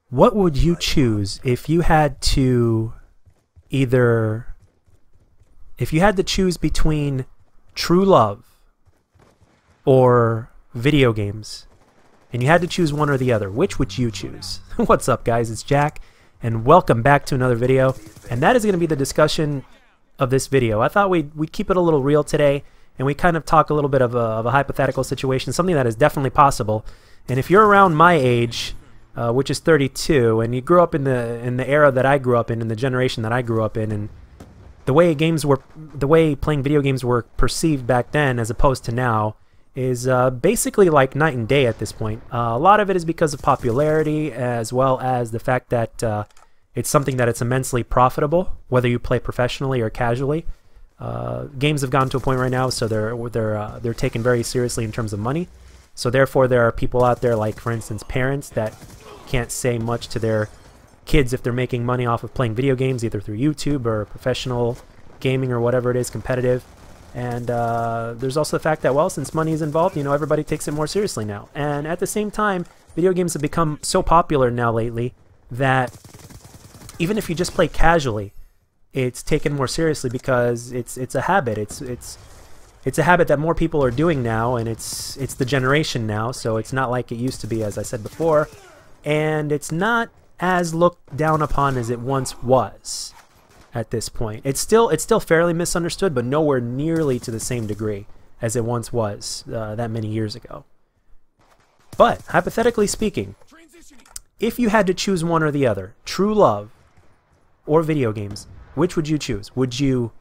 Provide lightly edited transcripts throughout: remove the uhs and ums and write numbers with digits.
What would you choose if you had to either if you had to choose between true love or video games, and you had to choose one or the other, which would you choose? What's up, guys? It's Jack, and welcome back to another video. And that is going to be the discussion of this video. I thought we'd keep it a little real today, and we kind of talk a little bit of a hypothetical situation, something that is definitely possible. And if you're around my age, which is 32, and you grew up in the era that I grew up in the generation that I grew up in, and the way playing video games were perceived back then as opposed to now is basically like night and day at this point. A lot of it is because of popularity, as well as the fact that it's something that it's immensely profitable, whether you play professionally or casually. Games have gotten to a point right now, so they're taken very seriously in terms of money. So therefore, there are people out there, like for instance parents, that can't say much to their kids if they're making money off of playing video games, either through YouTube or professional gaming or whatever it is, competitive. And there's also the fact that, well, since money is involved, you know, everybody takes it more seriously now. And at the same time, video games have become so popular now lately that even if you just play casually, it's taken more seriously because it's a habit. It's a habit that more people are doing now, and it's the generation now, so it's not like it used to be, as I said before, and it's not as looked down upon as it once was at this point. It's still fairly misunderstood, but nowhere nearly to the same degree as it once was that many years ago. But hypothetically speaking, if you had to choose one or the other, true love or video games, which would you choose? Would you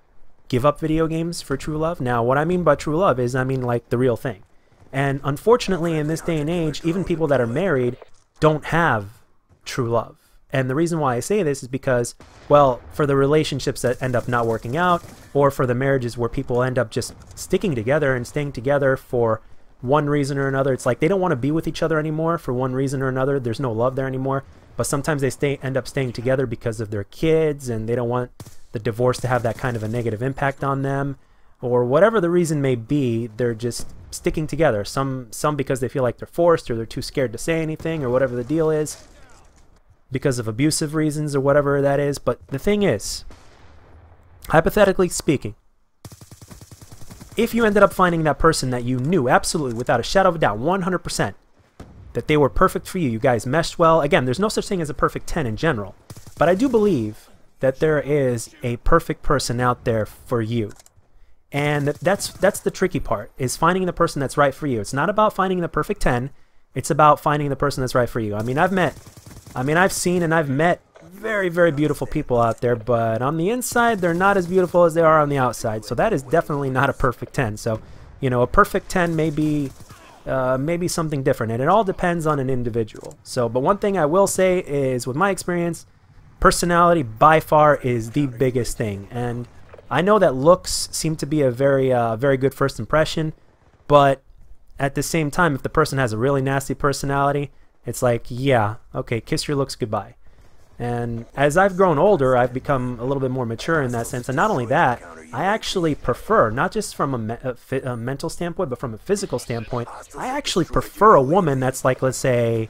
give up video games for true love? Now, what I mean by true love is, I mean like the real thing. And unfortunately, in this day and age, even people that are married don't have true love. And the reason why I say this is because, well, for the relationships that end up not working out, or for the marriages where people end up just sticking together and staying together for one reason or another, it's like they don't want to be with each other anymore for one reason or another. There's no love there anymore. But sometimes they end up staying together because of their kids, and they don't want the divorce to have that kind of a negative impact on them, or whatever the reason may be. They're just sticking together. Some because they feel like they're forced, or they're too scared to say anything, or whatever the deal is, because of abusive reasons or whatever that is. But the thing is, hypothetically speaking, if you ended up finding that person that you knew absolutely without a shadow of a doubt, 100%, that they were perfect for you, you guys meshed well. Again, there's no such thing as a perfect 10 in general, but I do believe that there is a perfect person out there for you. And that's the tricky part, is finding the person that's right for you. It's not about finding the perfect 10, it's about finding the person that's right for you. I mean, I've seen and I've met very, very beautiful people out there, but on the inside, they're not as beautiful as they are on the outside. So that is definitely not a perfect 10. So, you know, a perfect 10 may be maybe something different, and it all depends on an individual. So, but one thing I will say is, with my experience, personality by far is the biggest thing. And I know that looks seem to be a very good first impression, but at the same time, if the person has a really nasty personality, it's like, yeah, okay, kiss your looks goodbye. And as I've grown older, I've become a little bit more mature in that sense. And not only that, I actually prefer, not just from a mental standpoint, but from a physical standpoint, I actually prefer a woman that's like, let's say,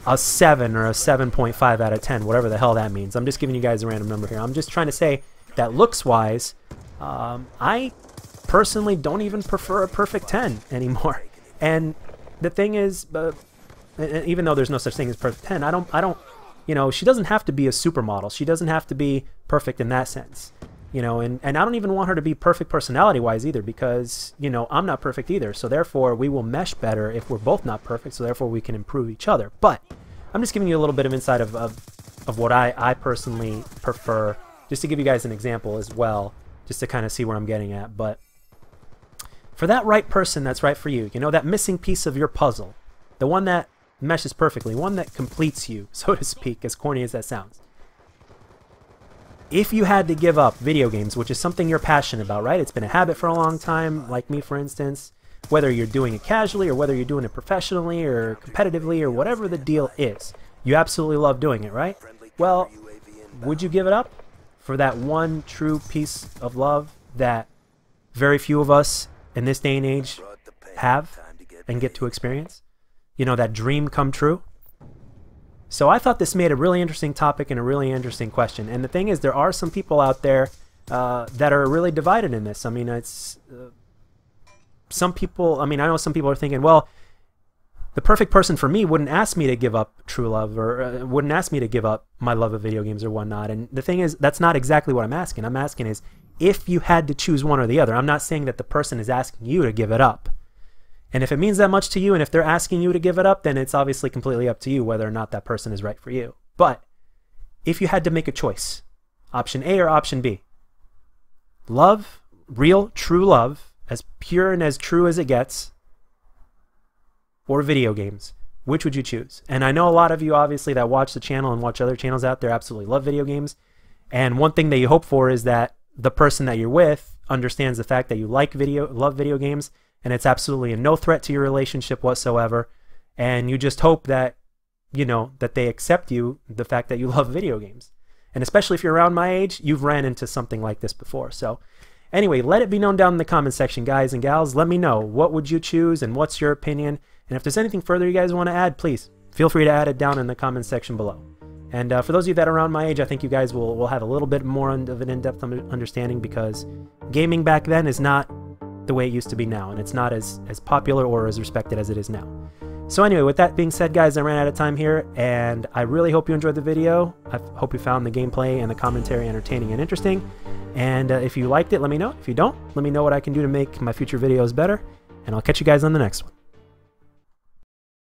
a 7 or a 7.5 out of 10, whatever the hell that means. I'm just giving you guys a random number here. I'm just trying to say that looks-wise, I personally don't even prefer a perfect 10 anymore. And the thing is, even though there's no such thing as perfect 10, I don't, you know, she doesn't have to be a supermodel. She doesn't have to be perfect in that sense. You know, and I don't even want her to be perfect personality-wise either, because, you know, I'm not perfect either. So therefore, we will mesh better if we're both not perfect, so therefore we can improve each other. But I'm just giving you a little bit of insight of what I personally prefer, just to give you guys an example as well, just to kind of see where I'm getting at. But for that right person that's right for you, you know, that missing piece of your puzzle, the one that meshes perfectly, one that completes you, so to speak, as corny as that sounds. If you had to give up video games, which is something you're passionate about, right? It's been a habit for a long time, like me, for instance. Whether you're doing it casually or whether you're doing it professionally or competitively or whatever the deal is, you absolutely love doing it, right? Well, would you give it up for that one true piece of love that very few of us in this day and age have and get to experience? You know, that dream come true? So I thought this made a really interesting topic and a really interesting question. And the thing is, there are some people out there that are really divided in this. I mean, it's some people, I know some people are thinking, well, the perfect person for me wouldn't ask me to give up true love, or wouldn't ask me to give up my love of video games or whatnot. And the thing is, that's not exactly what I'm asking. I'm asking is, if you had to choose one or the other. I'm not saying that the person is asking you to give it up. And if it means that much to you, and if they're asking you to give it up, then it's obviously completely up to you whether or not that person is right for you. But if you had to make a choice, option A or option B, love, real, true love, as pure and as true as it gets, or video games, which would you choose? And I know a lot of you, obviously, that watch the channel and watch other channels out there absolutely love video games. And one thing that you hope for is that the person that you're with understands the fact that you love video games, and it's absolutely no threat to your relationship whatsoever. And you just hope that, you know, that they accept you, the fact that you love video games. And especially if you're around my age, you've ran into something like this before. So anyway, let it be known down in the comment section, guys and gals. Let me know, what would you choose and what's your opinion? And if there's anything further you guys want to add, please feel free to add it down in the comment section below. And for those of you that are around my age, I think you guys will have a little bit more of an in-depth understanding, because gaming back then is not the way it used to be now, and it's not as popular or as respected as it is now. So anyway, with that being said, guys, I ran out of time here, and I really hope you enjoyed the video. I hope you found the gameplay and the commentary entertaining and interesting. And if you liked it, let me know. If you don't, let me know what I can do to make my future videos better, and I'll catch you guys on the next one.